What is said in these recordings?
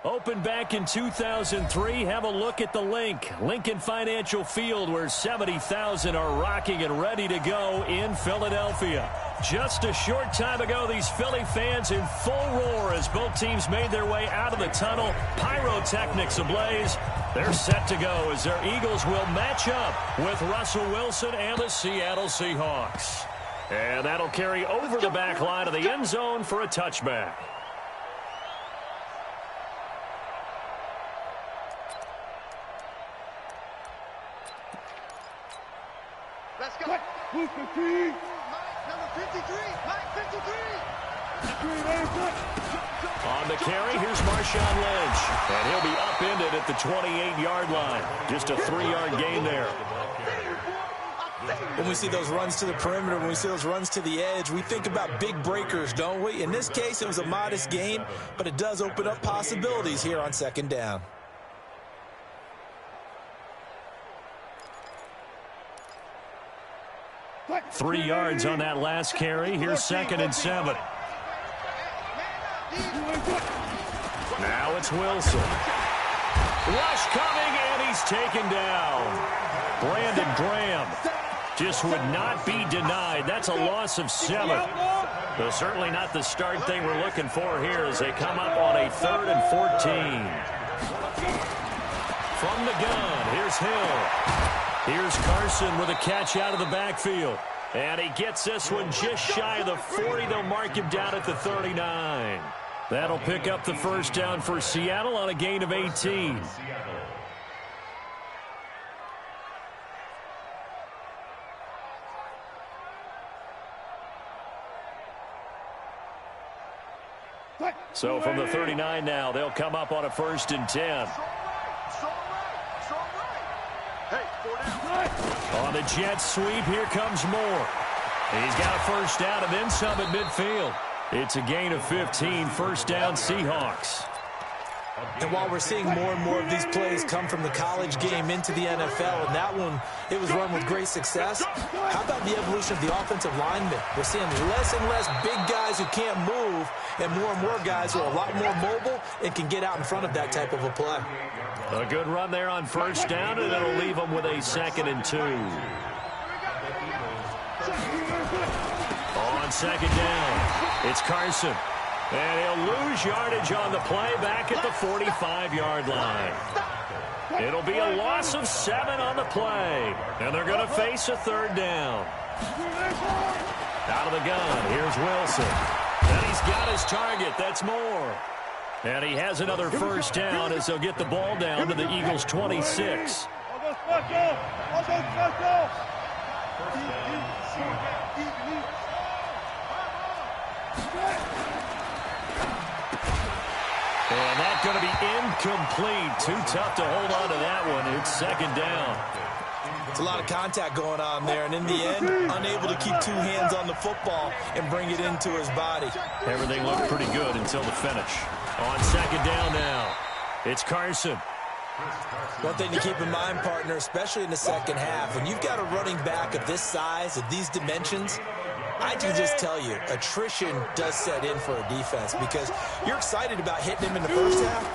Opened back in 2003, have a look at the link. Lincoln Financial Field, where 70,000 are rocking and ready to go in Philadelphia. Just a short time ago, these Philly fans in full roar as both teams made their way out of the tunnel. Pyrotechnics ablaze. They're set to go as their Eagles will match up with Russell Wilson and the Seattle Seahawks. And that'll carry over the back line of the end zone for a touchback. Let's go. Number 53. Mike 53. On the carry, here's Marshawn Lynch. And he'll be upended at the 28-yard line. Just a 3-yard gain there. When we see those runs to the perimeter, when we see those runs to the edge, we think about big breakers, don't we? In this case, it was a modest gain, but it does open up possibilities here on second down. Three yards on that last carry. Here's 2nd and 7. Now it's Wilson. Rush coming, and he's taken down. Brandon Graham just would not be denied. That's a loss of 7. Though certainly not the start they were looking for here as they come up on a 3rd and 14. From the gun, here's Hill. Here's Carson with a catch out of the backfield. And he gets this one just shy of the 40. They'll mark him down at the 39. That'll pick up the first down for Seattle on a gain of 18. So from the 39 now, they'll come up on a 1st and 10. On the jet sweep, here comes Moore. He's got a first down and then some at midfield. It's a gain of 15, first down Seahawks. And while we're seeing more and more of these plays come from the college game into the NFL, and that one, it was run with great success, how about the evolution of the offensive linemen? We're seeing less and less big guys who can't move and more guys who are a lot more mobile and can get out in front of that type of a play. A good run there on first down, and it'll leave them with a 2nd and 2. On 2nd down, it's Carson. And he'll lose yardage on the play back at the 45-yard line. It'll be a loss of 7 on the play. And they're going to face a 3rd down. Out of the gun, here's Wilson. And he's got his target. That's Moore. And he has another first down as they'll get the ball down to the Eagles' 26. And that's going to be incomplete. Too tough to hold on to that one. It's 2nd down. It's a lot of contact going on there, and in the end, unable to keep 2 hands on the football and bring it into his body. Everything looked pretty good until the finish. On 2nd down now, it's Carson. One thing to keep in mind, partner, especially in the second half, when you've got a running back of this size, of these dimensions, I can just tell you, attrition does set in for a defense because you're excited about hitting him in the first half.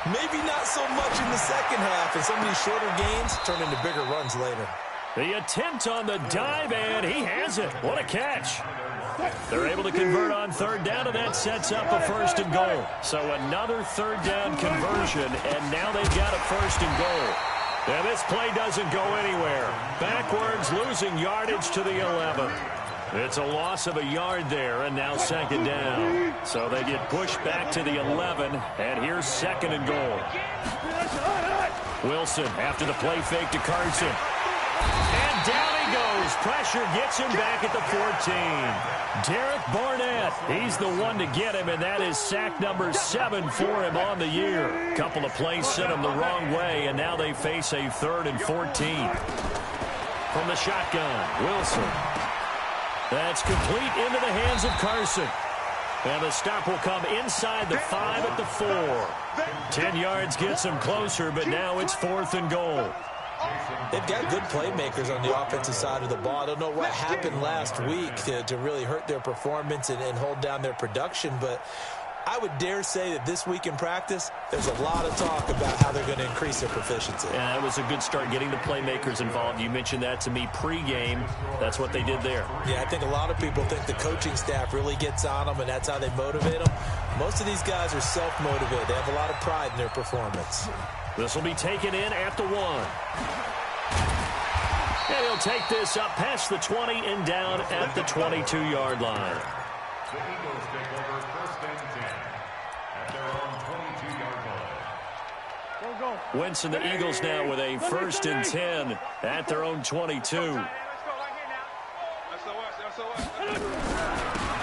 Maybe not so much in the second half, and some of these shorter gains turn into bigger runs later. The attempt on the dive, and he has it. What a catch. They're able to convert on 3rd down, and that sets up a 1st and goal. So another 3rd down conversion, and now they've got a 1st and goal. And this play doesn't go anywhere. Backwards, losing yardage to the 11. It's a loss of a yard there, and now 2nd down. So they get pushed back to the 11, and here's 2nd and goal. Wilson after the play fake to Carson. And down he goes. Pressure gets him back at the 14. Derek Barnett, he's the one to get him, and that is sack number 7 for him on the year. Couple of plays sent him the wrong way, and now they face a 3rd and 14. From the shotgun, Wilson. That's complete into the hands of Carson. And the stop will come inside the 5 at the 4. 10 yards gets them closer, but now it's 4th and goal. They've got good playmakers on the offensive side of the ball. I don't know what happened last week to really hurt their performance and hold down their production, but I would dare say that this week in practice, there's a lot of talk about how they're going to increase their proficiency. Yeah, that was a good start, getting the playmakers involved. You mentioned that to me pregame. That's what they did there. Yeah, I think a lot of people think the coaching staff really gets on them, and that's how they motivate them. Most of these guys are self-motivated. They have a lot of pride in their performance. This will be taken in at the 1. And he'll take this up past the 20 and down at the 22-yard line. The Eagles take over 1st and 10 at their own 22-yard line. Go. Wentz and the Eagles now with a 1st and 10 at their own 22.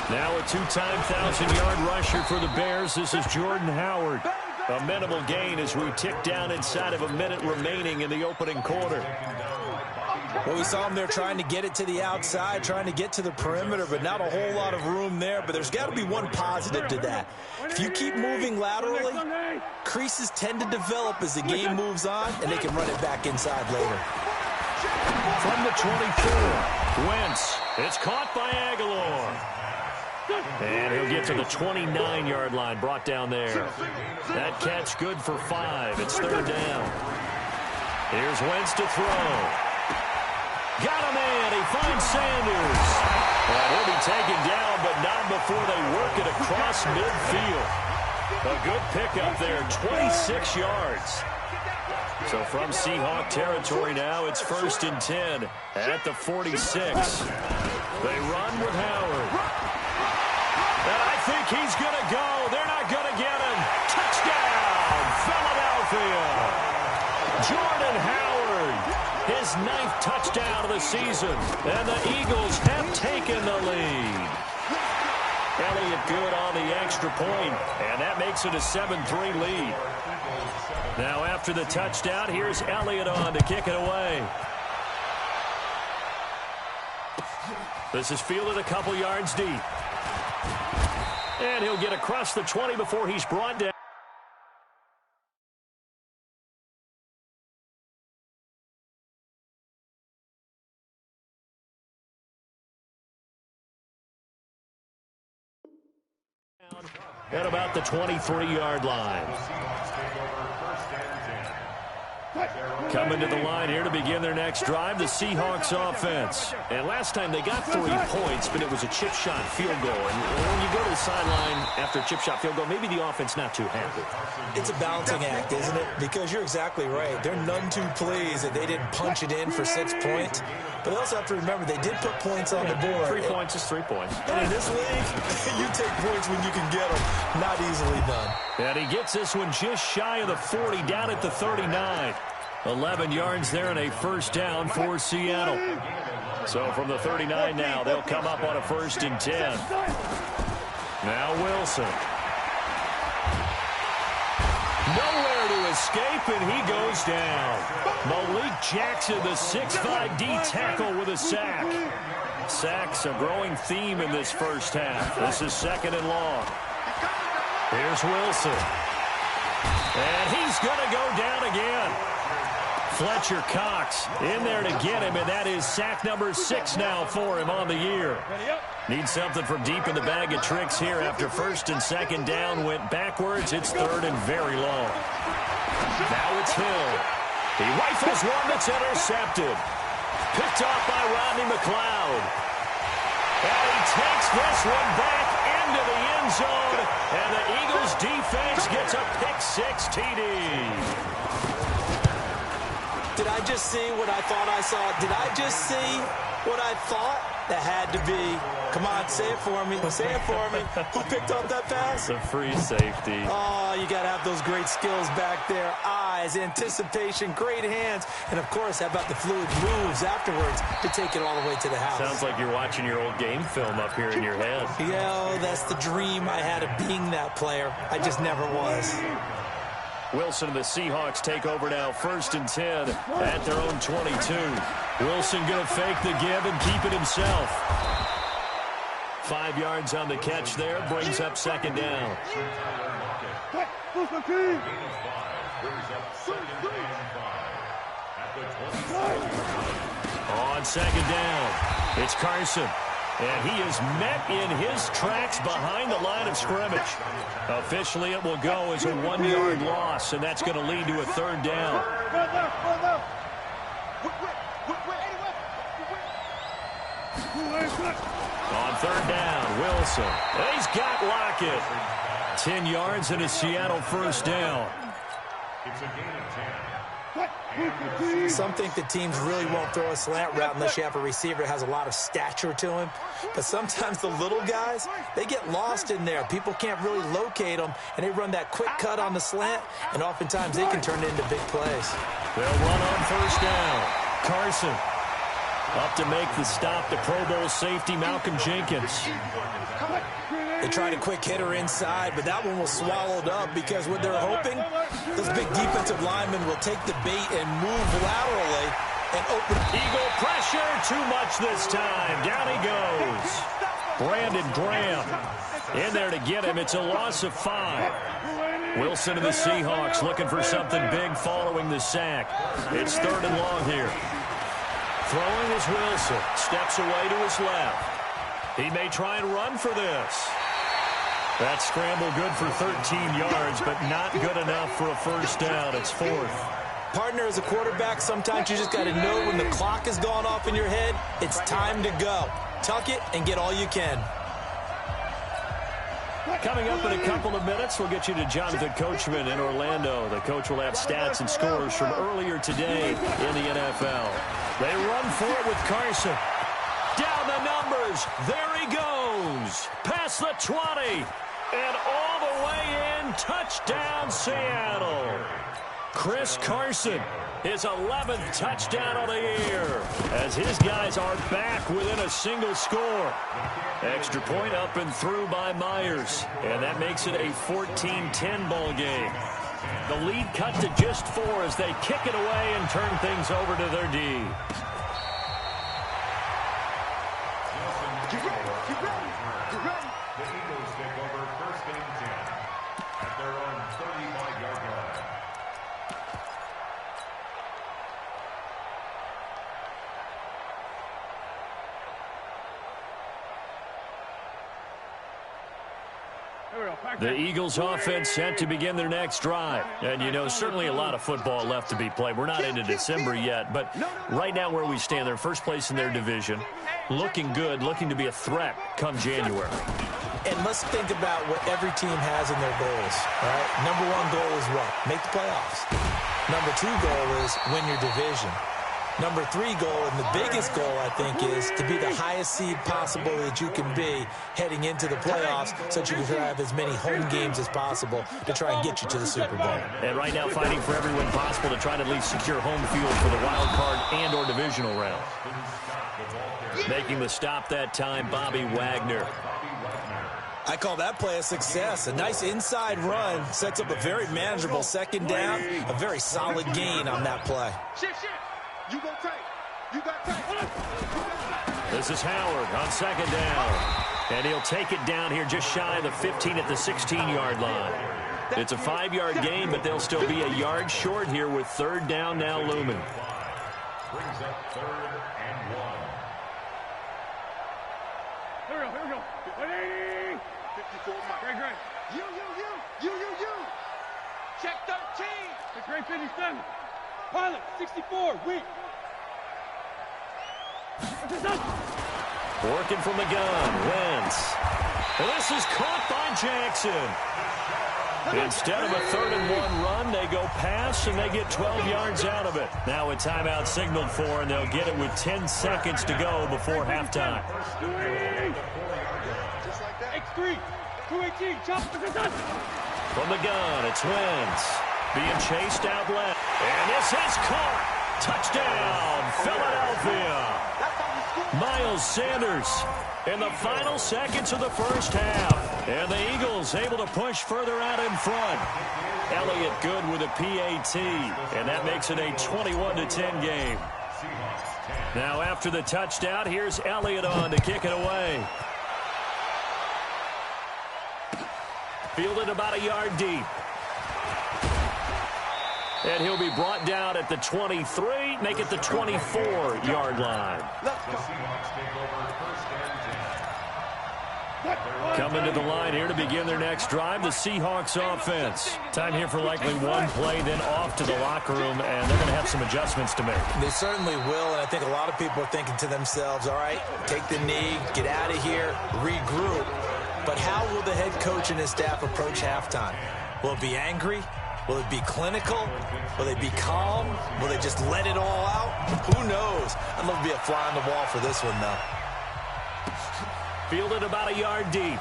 Now a 2-time 1,000-yard rusher for the Bears. This is Jordan Howard. A minimal gain as we tick down inside of a minute remaining in the opening quarter. Well, we saw him there trying to get it to the outside, trying to get to the perimeter, but not a whole lot of room there. But there's got to be one positive to that. If you keep moving laterally, creases tend to develop as the game moves on, and they can run it back inside later. From the 24, Wentz. It's caught by Aguilar. And he'll get to the 29-yard line, brought down there. That catch good for 5. It's 3rd down. Here's Wentz to throw. Got a man. He finds Sanders. And he'll be taken down, but not before they work it across midfield. A good pickup there, 26 yards. So from Seahawk territory now, it's 1st and 10 at the 46. They run with Howard. And I think he's going to go. They're not going to get him. Touchdown, Philadelphia. Jordan Howard, his 9th touchdown of the season. And the Eagles have taken the lead. Elliott good on the extra point, and that makes it a 7-3 lead. Now after the touchdown, here's Elliott on to kick it away. This is fielded a couple yards deep. And he'll get across the 20 before he's brought down. At about the 23-yard line. Coming to the line here to begin their next drive, the Seahawks offense. And last time they got 3 points, but it was a chip shot field goal. And when you go to the sideline after a chip shot field goal, maybe the offense not too happy. It's a balancing act, isn't it? Because you're exactly right. They're none too pleased that they didn't punch it in for 6 points. But they also have to remember they did put points on the board. 3 points is 3 points. And in this league, you take points when you can get them. Not easily done. And he gets this one just shy of the 40, down at the 39. 11 yards there and a 1st down for Seattle. So from the 39 now, they'll come up on a 1st and 10. Now Wilson. Nowhere to escape, and he goes down. Malik Jackson, the 6'5" D tackle with a sack. Sacks a growing theme in this first half. This is 2nd and long. Here's Wilson. And he's going to go down again. Fletcher Cox in there to get him, and that is sack number 6 now for him on the year. Needs something from deep in the bag of tricks here after 1st and 2nd down went backwards. It's 3rd and very long. Now it's Hill. He rifles one that's intercepted. Picked off by Rodney McLeod. And he takes this one back into the end zone, and the Eagles defense gets a pick-6 TD. Did I just see what I thought I saw? Did I just see what I thought? That had to be. Come on, say it for me. Say it for me. Who picked up that pass? The free safety. Oh, you got to have those great skills back there. Eyes, anticipation, great hands. And, of course, how about the fluid moves afterwards to take it all the way to the house? Sounds like you're watching your old game film up here in your head. Yeah, that's the dream I had of being that player. I just never was. Wilson and the Seahawks take over now, 1st and 10 at their own 22. Wilson going to fake the give and keep it himself. 5 yards on the catch there, brings up 2nd down. On 2nd down, it's Carson. And he is met in his tracks behind the line of scrimmage. Officially, it will go as a 1-yard loss, and that's going to lead to a third down. On third down, Wilson. He's got Lockett. 10 yards and a Seattle first down. It's a gain of 10. Some think the teams really won't throw a slant route unless you have a receiver that has a lot of stature to him. But sometimes the little guys, they get lost in there. People can't really locate them, and they run that quick cut on the slant, and oftentimes they can turn it into big plays. They'll run on first down. Carson up to make the stop, the Pro Bowl safety, Malcolm Jenkins. They tried a quick hitter inside, but that one was swallowed up because what they're hoping, those big defensive linemen will take the bait and move laterally and open. Eagle pressure, too much this time. Down he goes. Brandon Graham in there to get him. It's a loss of 5. Wilson and the Seahawks looking for something big following the sack. It's third and long here. Throwing is Wilson. Steps away to his left. He may try and run for this. That scramble good for 13 yards, but not good enough for a first down. It's fourth. Partner, as a quarterback, sometimes you just got to know when the clock has gone off in your head, it's time to go. Tuck it and get all you can. Coming up in a couple of minutes, we'll get you to Jonathan Coachman in Orlando. The coach will have stats and scores from earlier today in the NFL. They run for it with Carson. Down the numbers. There he goes. Past the 20. And all the way in. Touchdown, Seattle. Chris Carson, his 11th touchdown of the year, as his guys are back within a single score. Extra point up and through by Myers, and that makes it a 14-10 ball game. The lead cut to just 4 as they kick it away and turn things over to their D. The Eagles take over first and 10 at their own 35-yard line. The Eagles offense set to begin their next drive. And, you know, certainly a lot of football left to be played. We're not into December yet, but right now where we stand, they're first place in their division. Looking good, looking to be a threat come January. And let's think about what every team has in their goals, all right? Number 1 goal is what? Make the playoffs. Number 2 goal is win your division. Number 3 goal, and the biggest goal, I think, is to be the highest seed possible that you can be heading into the playoffs so that you can have as many home games as possible to try and get you to the Super Bowl. And right now fighting for every win possible to try to at least secure home field for the wild card and or divisional round. Making the stop that time, Bobby Wagner. I call that play a success. A nice inside run sets up a very manageable second down, a very solid gain on that play. You go tight. You got tight. This is Howard on second down. And he'll take it down here just shy of the 15 at the 16-yard line. It's a 5-yard gain, but they'll still be a yard short here with third down now looming. Brings up third and 1. Here we go. 180. 54, Mike. Great. You. Check 13. The great 57. Pilot, 64, weak. Working from the gun, Wentz. And this is caught by Jackson. Instead of a 3rd and 1 run, they go pass, and they get 12 yards out of it. Now a timeout signaled for, and they'll get it with 10 seconds to go before halftime. X3, 218, chop. From the gun, it's Wentz. Being chased out left. And this is caught. Touchdown, Philadelphia. Miles Sanders in the final seconds of the first half. And the Eagles able to push further out in front. Elliott good with a PAT. And that makes it a 21-10 game. Now after the touchdown, here's Elliott on to kick it away. Fielded about a yard deep. And he'll be brought down at the 23, make it the 24-yard line. The Seahawks take over first and 10. Coming to the line here to begin their next drive, the Seahawks offense. Time here for likely one play, then off to the locker room, and they're going to have some adjustments to make. They certainly will, and I think a lot of people are thinking to themselves, all right, take the knee, get out of here, regroup. But how will the head coach and his staff approach halftime? Will it be angry? Will it be clinical? Will they be calm? Will they just let it all out? Who knows? I'd love to be a fly on the wall for this one, though. Fielded about a yard deep.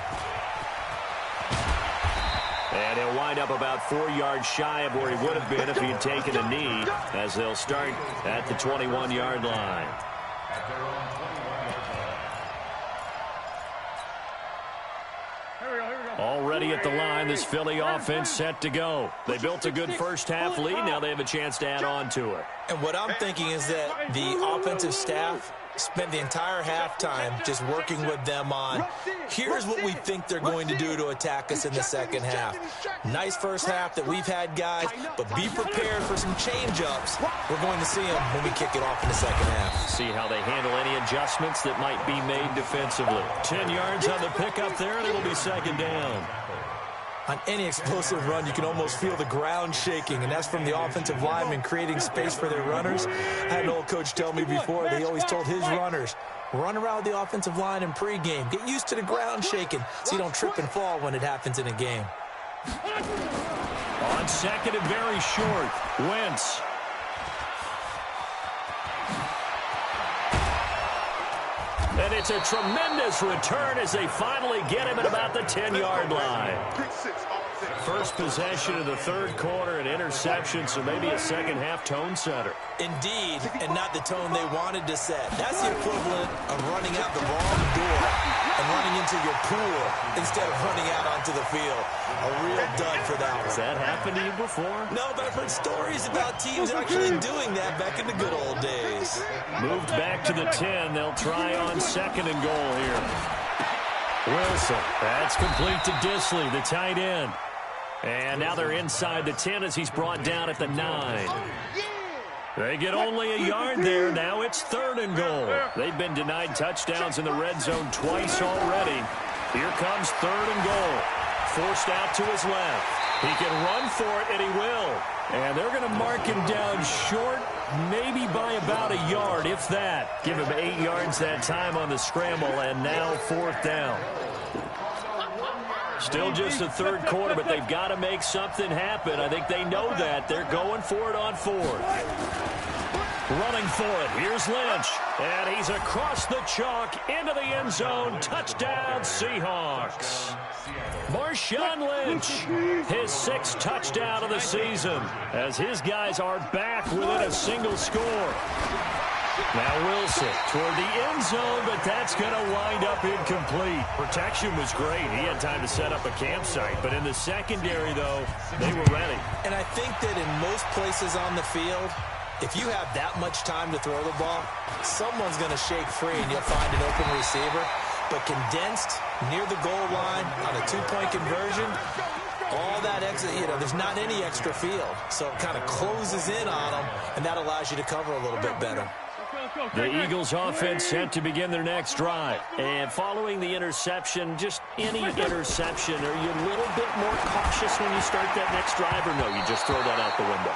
And he'll wind up about 4 yards shy of where he would have been if he had taken a knee, as they'll start at the 21-yard line. At their own 21-yard line. Already at the line, this Philly offense set to go. They built a good first-half lead. Now they have a chance to add on to it. And what I'm thinking is that the offensive staff spent the entire halftime just working with them on, here's what we think they're going to do to attack us in the second half. Nice first half that we've had, guys, but be prepared for some change-ups. We're going to see them when we kick it off in the second half. See how they handle any adjustments that might be made defensively. 10 yards on the pickup there, and it'll be second down. On any explosive run, you can almost feel the ground shaking, and that's from the offensive linemen creating space for their runners. I had an old coach tell me before that he always told his runners, run around the offensive line in pregame. Get used to the ground shaking so you don't trip and fall when it happens in a game. On second and very short, Wentz. And it's a tremendous return as they finally get him at about the 10-yard line. First possession of the third quarter, an interception, so maybe a second-half tone setter. Indeed, and not the tone they wanted to set. That's the equivalent of running out the wrong door and running into your pool instead of running out onto the field. A real dud for that one. Has that happened to you before? No, but I've heard stories about teams actually doing that back in the good old days. Moved back to the 10. They'll try on second and goal here. Wilson, that's complete to Disley, the tight end. And now they're inside the 10 as he's brought down at the 9. They get only a yard there. Now it's third and goal. They've been denied touchdowns in the red zone twice already. Here comes third and goal. Forced out to his left. He can run for it, and he will. And they're going to mark him down short, maybe by about a yard, if that. Give him 8 yards that time on the scramble, and now fourth down. Still just the third quarter, but they've got to make something happen. I think they know that. They're going for it on fourth. Running for it. Here's Lynch. And he's across the chalk into the end zone. Touchdown, Seahawks. Marshawn Lynch, his 6th touchdown of the season, as his guys are back within a single score. Now Wilson toward the end zone, but that's going to wind up incomplete. Protection was great. He had time to set up a campsite, but in the secondary, though, they were ready. And I think that in most places on the field, if you have that much time to throw the ball, someone's going to shake free and you'll find an open receiver. But condensed near the goal line on a 2-point conversion, all that extra, there's not any extra field. So it kind of closes in on them, and that allows you to cover a little bit better. The Eagles offense set to begin their next drive. And following the interception, just any interception, are you a little bit more cautious when you start that next drive, or no, you just throw that out the window?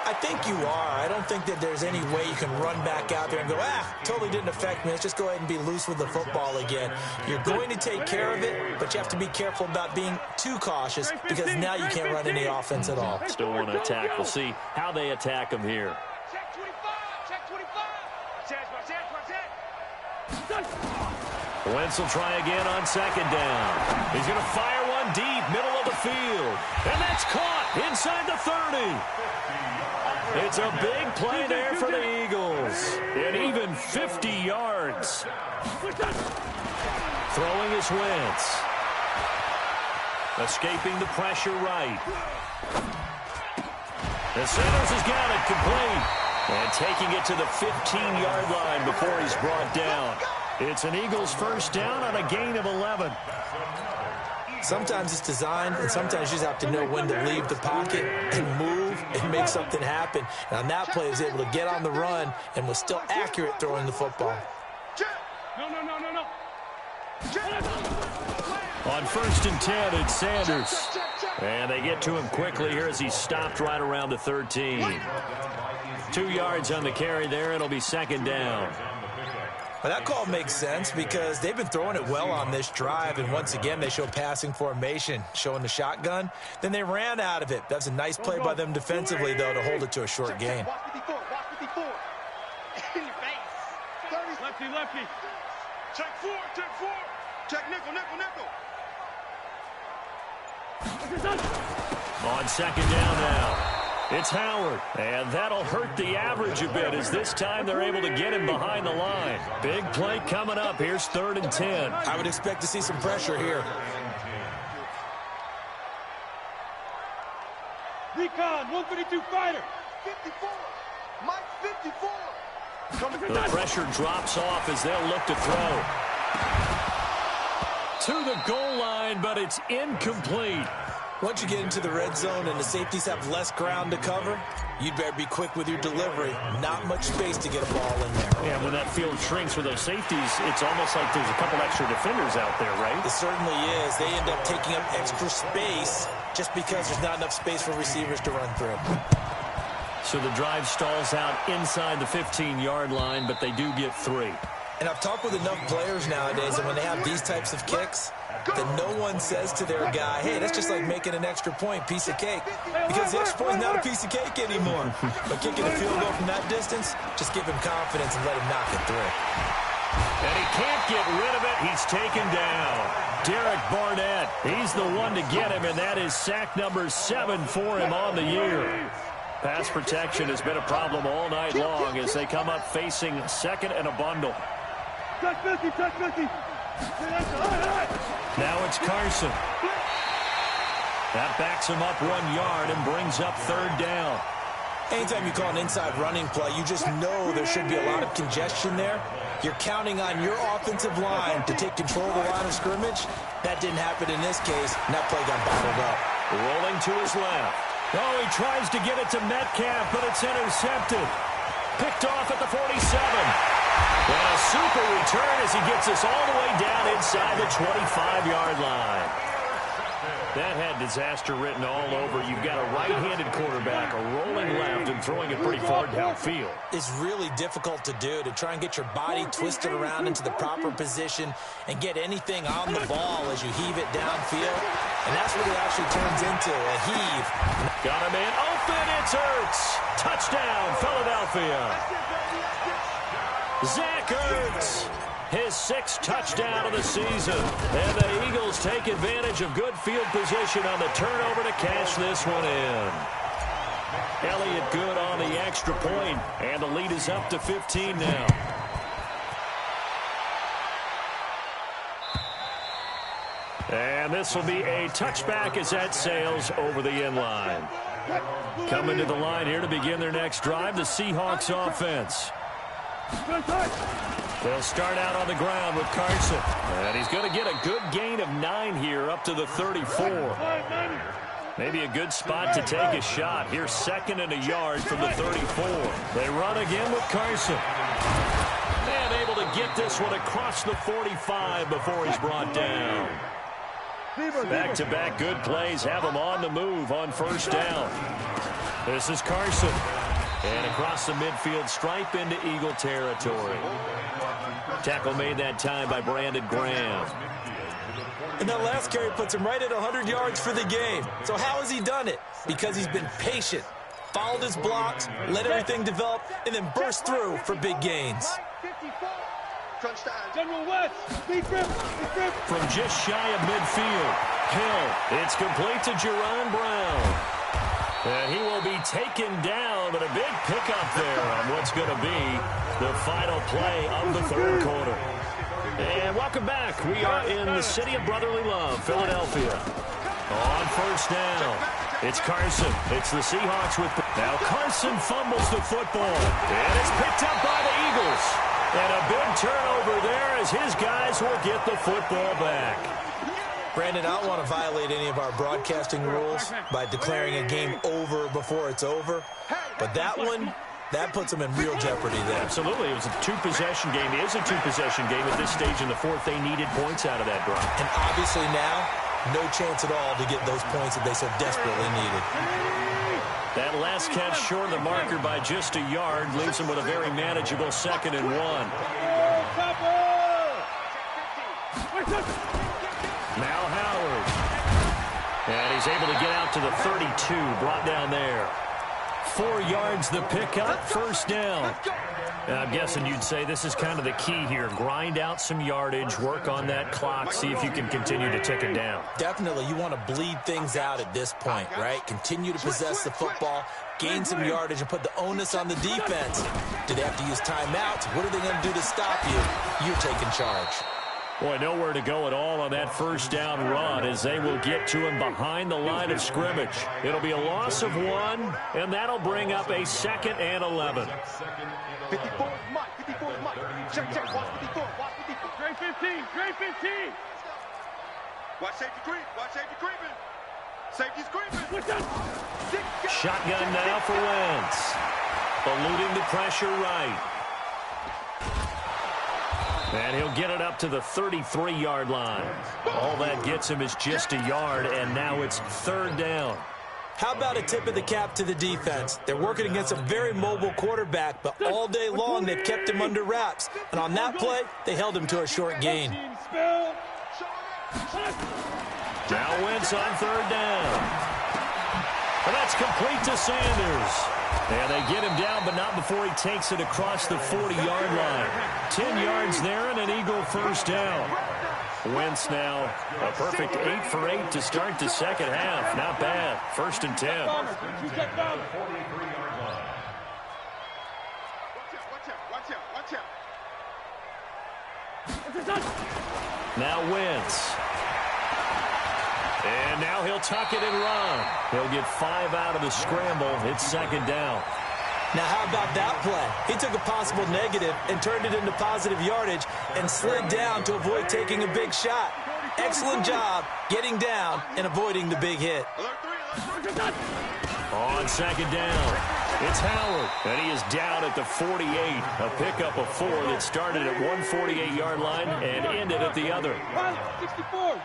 I think you are. I don't think that there's any way you can run back out there and go, totally didn't affect me. Let's just go ahead and be loose with the football again. You're going to take care of it, but you have to be careful about being too cautious because now you can't run any offense at all. Still want to attack. We'll see how they attack them here. Check 25. Check 25. Wentz will try again on second down. He's going to fire one deep, middle of the field. And that's caught inside the 30. It's a big play there for the Eagles. And even 50 yards. Throwing is Wentz. Escaping the pressure right. The Sanders has got it complete. And taking it to the 15-yard line before he's brought down. It's an Eagles first down on a gain of 11. Sometimes it's designed, and sometimes you just have to know when to leave the pocket and move and make something happen. And on that play, he was able to get on the run and was still accurate throwing the football. No. On 1st and 10, it's Sanders. And they get to him quickly here as he's stopped right around the 13. 2 yards on the carry there. It'll be 2nd down. Well, that call makes sense because they've been throwing it well on this drive, and once again they show passing formation, showing the shotgun. Then they ran out of it. That's a nice play by them defensively, though, to hold it to a short gain. Watch 54. In your face. Lefty. Check four. Check nickel. On 2nd down now. It's Howard, and that'll hurt the average a bit as this time they're able to get him behind the line. Big play coming up. Here's 3rd and 10. I would expect to see some pressure here. Recon, 152 fighter. 54. Mike 54. The pressure drops off as they'll look to throw. To the goal line, but it's incomplete. Once you get into the red zone and the safeties have less ground to cover, you'd better be quick with your delivery. Not much space to get a ball in there. Yeah, when that field shrinks with those safeties, it's almost like there's a couple extra defenders out there, right? It certainly is. They end up taking up extra space just because there's not enough space for receivers to run through. So the drive stalls out inside the 15-yard line, but they do get 3. And I've talked with enough players nowadays, and when they have these types of kicks, that no one says to their guy, hey, that's just like making an extra point, piece of cake. Because the extra point is not a piece of cake anymore. But kicking a field goal from that distance, just give him confidence and let him knock it through. And he can't get rid of it. He's taken down. Derek Barnett, he's the one to get him, and that is sack number 7 for him on the year. Pass protection has been a problem all night long as they come up facing 2nd and a bundle. Touch 50. Now it's Carson. That backs him up 1 yard and brings up 3rd down. Anytime you call an inside running play, you just know there should be a lot of congestion there. You're counting on your offensive line to take control of the line of scrimmage. That didn't happen in this case, and that play got bottled up. Rolling to his left. Oh, he tries to get it to Metcalf, but it's intercepted. Picked off at the 47. And a super return as he gets us all the way down inside the 25-yard line. That had disaster written all over. You've got a right-handed quarterback, a rolling left, and throwing it pretty far downfield. It's really difficult to do, to try and get your body twisted around into the proper position and get anything on the ball as you heave it downfield. And that's what it actually turns into, a heave. Got a man open, it's Ertz. Touchdown, Philadelphia. Zach Ertz, his 6th touchdown of the season. And the Eagles take advantage of good field position on the turnover to cash this one in. Elliott good on the extra point, and the lead is up to 15 now. And this will be a touchback as that sails over the end line. Coming to the line here to begin their next drive, the Seahawks offense. They'll start out on the ground with Carson. And he's going to get a good gain of 9 here up to the 34. Maybe a good spot to take a shot. Here's 2nd and a yard from the 34. They run again with Carson. And able to get this one across the 45 before he's brought down. Back-to-back good plays have him on the move on 1st down. This is Carson. And across the midfield stripe into Eagle territory. Tackle made that time by Brandon Graham. And that last carry puts him right at 100 yards for the game. So how has he done it? Because he's been patient, followed his blocks, let everything develop, and then burst through for big gains. General West, from just shy of midfield, Hill, it's complete to Jerron Brown. And he will be taken down, but a big pickup there on what's going to be the final play of the 3rd quarter. And welcome back. We are in the city of brotherly love, Philadelphia. On 1st down, it's Carson. It's the Seahawks with... Now Carson fumbles the football, and it's picked up by the Eagles. And a big turnover there as his guys will get the football back. Brandon, I don't want to violate any of our broadcasting rules by declaring a game over before it's over. But that one, That puts them in real jeopardy there. Absolutely. It was a two-possession game. It is a two-possession game at this stage in the fourth. They needed points out of that drive. And obviously now, no chance at all to get those points that they so desperately needed. That last catch short of the marker by just a yard leaves them with a very manageable 2nd and 1. Now Howard. And he's able to get out to the 32, brought down there. 4 yards the pickup, first down. And I'm guessing you'd say this is kind of the key here. Grind out some yardage, work on that clock, see if you can continue to tick it down. Definitely, you want to bleed things out at this point, right? Continue to possess the football, gain some yardage, and put the onus on the defense. Do they have to use timeouts? What are they going to do to stop you? You're taking charge. Boy, nowhere to go at all on that first down run as they will get to him behind the line of scrimmage. It'll be a loss of 1, and that'll bring up a 2nd and 11. 54 is Mike. 54 is Mike. Check. Watch 54. Watch 54. Grade 15. Grade 15. Watch safety creep. Watch safety creeping. Safety's creeping. Shotgun now for Wentz. Eluding the pressure right. And he'll get it up to the 33-yard line. All that gets him is just a yard, and now it's 3rd down. How about a tip of the cap to the defense? They're working against a very mobile quarterback, but all day long they've kept him under wraps. And on that play, they held him to a short gain. Now Wentz on 3rd down. And that's complete to Sanders. And they get him down, but not before he takes it across the 40-yard line. 10 yards there and an Eagle first down. Wentz now a perfect 8 for 8 to start the second half. Not bad. 1st and 10. Watch out. Now Wentz. And now he'll tuck it and run. He'll get 5 out of the scramble. It's 2nd down. Now, how about that play? He took a possible negative and turned it into positive yardage and slid down to avoid taking a big shot. Excellent job getting down and avoiding the big hit. On 2nd down, it's Howard, and he is down at the 48. A pickup of 4 that started at one 48-yard line and ended at the other. 64.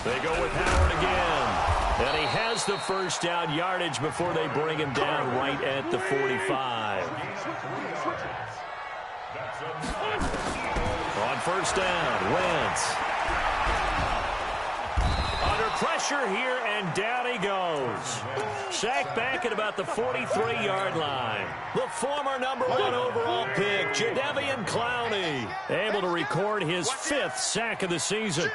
They go with Howard again. And he has the first down yardage before they bring him down right at the 45. On 1st down, Wentz. Under pressure here, and down he goes. Sacked back at about the 43-yard line. The former #1 overall pick, Jadeveon Clowney, able to record his 5th sack of the season.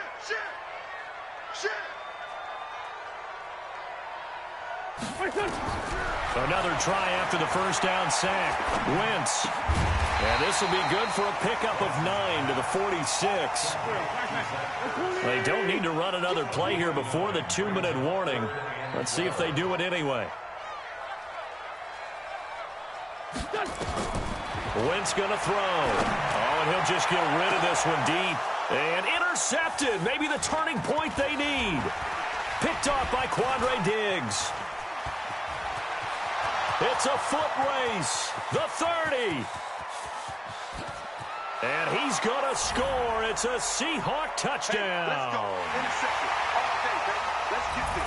Another try after the first down sack. Wentz. And this will be good for a pickup of 9 to the 46. They don't need to run another play here before the 2-minute warning. Let's see if they do it anyway. Wentz going to throw. Oh, and he'll just get rid of this one deep. And intercepted. Maybe the turning point they need. Picked off by Quandre Diggs. It's a foot race. The 30. And he's going to score. It's a Seahawk touchdown.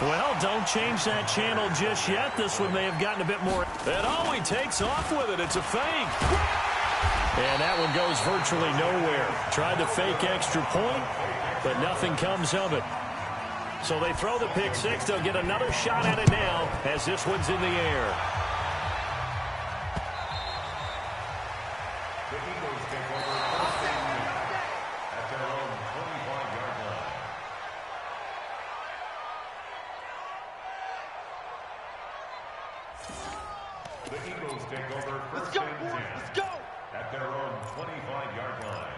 Well, don't change that channel just yet. This one may have gotten a bit more. And oh, he takes off with it. It's a fake. And that one goes virtually nowhere. Tried to fake extra point, but nothing comes of it. So they throw the pick six. They'll get another shot at it now as this one's in the air. The Eagles take over first and 10. Let's go! At their own 25-yard line.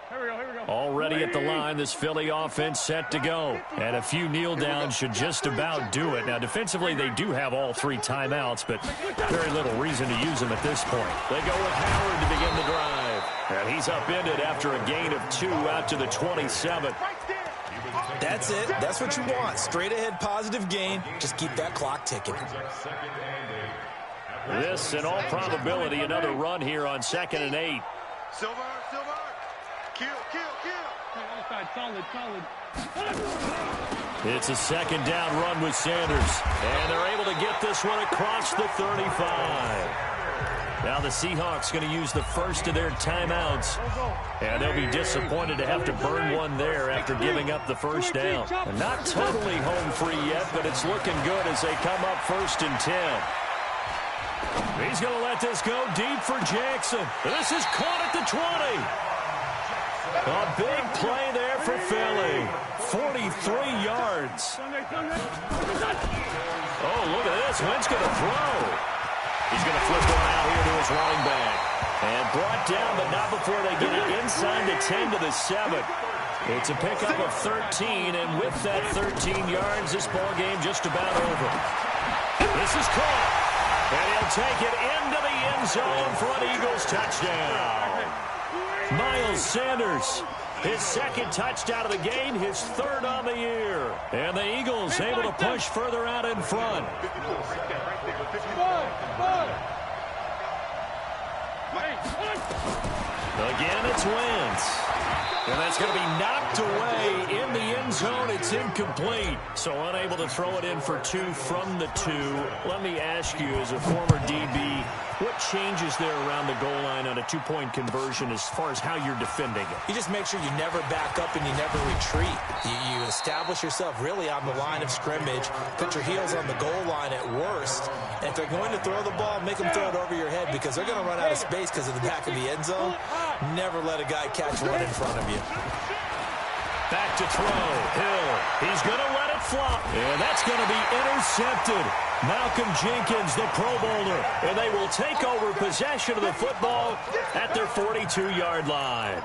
Here we go. Already at the line, this Philly offense set to go. And a few kneel downs should just about do it. Now, defensively, they do have all 3 timeouts, but very little reason to use them at this point. They go with Howard to begin the drive. And he's upended after a gain of 2 out to the 27. That's it. That's what you want. Straight ahead positive gain. Just keep that clock ticking. This, in all probability, another run here on 2nd and 8. Silver. Kill. Solid. It's a 2nd down run with Sanders. And they're able to get this one across the 35. Now the Seahawks going to use the first of their timeouts. And they'll be disappointed to have to burn one there after giving up the first down. And not totally home free yet, but it's looking good as they come up 1st and 10. He's going to let this go deep for Jackson. This is caught at the 20. A big play there for Philly. 43 yards. Oh, look at this. Wentz going to throw. He's going to flip one out here to his running back. And brought down, but not before they get it inside the 10 to the 7. It's a pickup of 13, and with that 13 yards, this ball game just about over. This is caught, and he'll take it into the end zone for an Eagles touchdown. Miles Sanders, his 2nd touchdown of the game, his 3rd on the year. And the Eagles able to push further out in front. Again, it's Wentz. And that's going to be knocked away in the end zone. It's incomplete. So unable to throw it in for 2 from the 2. Let me ask you, as a former DB, what changes there around the goal line on a 2-point conversion as far as how you're defending it? You just make sure you never back up and you never retreat. You establish yourself really on the line of scrimmage, put your heels on the goal line at worst, and if they're going to throw the ball, make them throw it over your head because they're going to run out of space because of the back of the end zone. Never let a guy catch one in front of you. Back to throw. Hill. He's going to let it flop. And that's going to be intercepted. Malcolm Jenkins, the Pro Bowler. And they will take over possession of the football at their 42-yard line.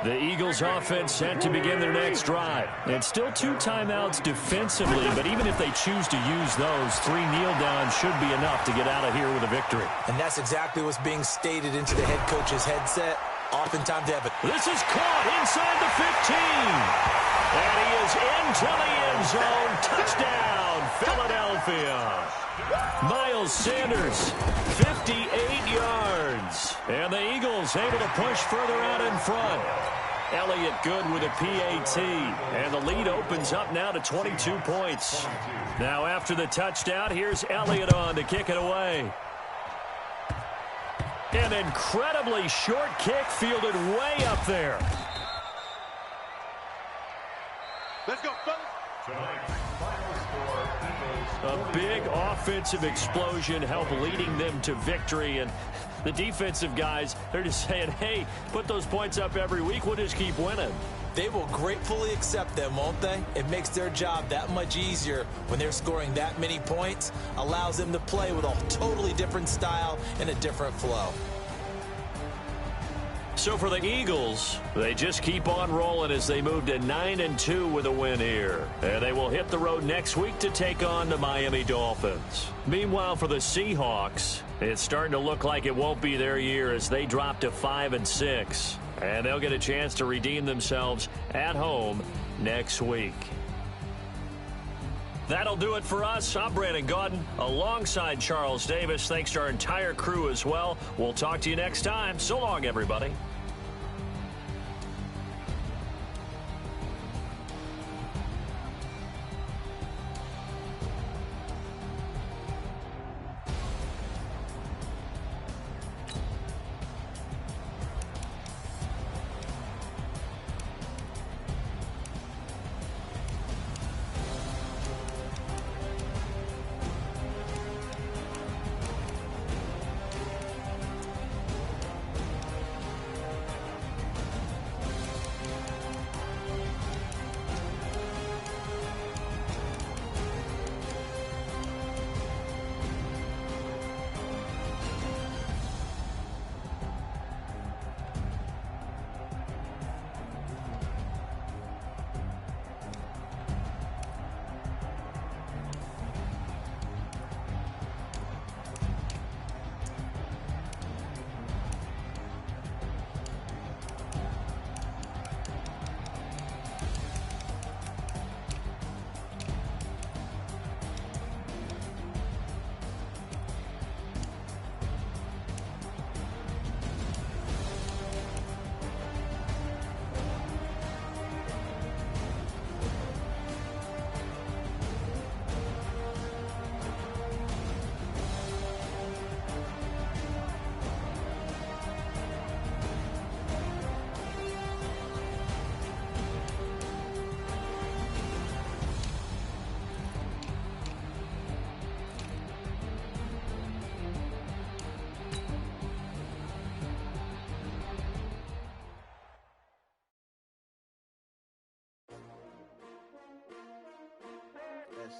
The Eagles offense set to begin their next drive. And still 2 timeouts defensively, but even if they choose to use those, 3 kneel downs should be enough to get out of here with a victory. And that's exactly what's being stated into the head coach's headset. Oftentimes they have it. This is caught inside the 15. And he is into the end zone. Touchdown, Philadelphia. Miles Sanders, 58 yards. And the Eagles able to push further out in front. Elliott good with a PAT. And the lead opens up now to 22 points. Now after the touchdown, here's Elliott on to kick it away. An incredibly short kick fielded way up there. Let's go, fellas. A big offensive explosion helped leading them to victory. And the defensive guys, they're just saying, hey, put those points up every week. We'll just keep winning. They will gratefully accept them, won't they? It makes their job that much easier when they're scoring that many points. Allows them to play with a totally different style and a different flow. So for the Eagles, they just keep on rolling as they move to 9-2 with a win here. And they will hit the road next week to take on the Miami Dolphins. Meanwhile, for the Seahawks, it's starting to look like it won't be their year as they drop to 5-6. And they'll get a chance to redeem themselves at home next week. That'll do it for us. I'm Brandon Gaudin alongside Charles Davis. Thanks to our entire crew as well. We'll talk to you next time. So long, everybody.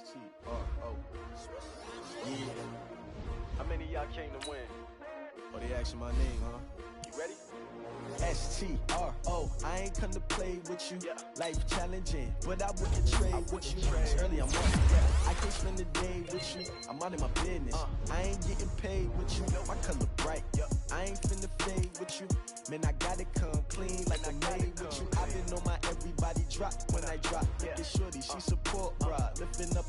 S-T-R-O. Yeah. How many of y'all came to win? Oh, they asking my name, huh? You ready? S-T-R-O. I ain't come to play with you. Life challenging, but I wouldn't trade with you. It's early, I'm on. I can't spend the day with you. I'm out of my business. I ain't getting paid with you. My color bright. I ain't finna fade with you. Man, I gotta come clean like I made with you. I've been on my everybody drop when I drop. Look at shorty, she support, bro. Lifting up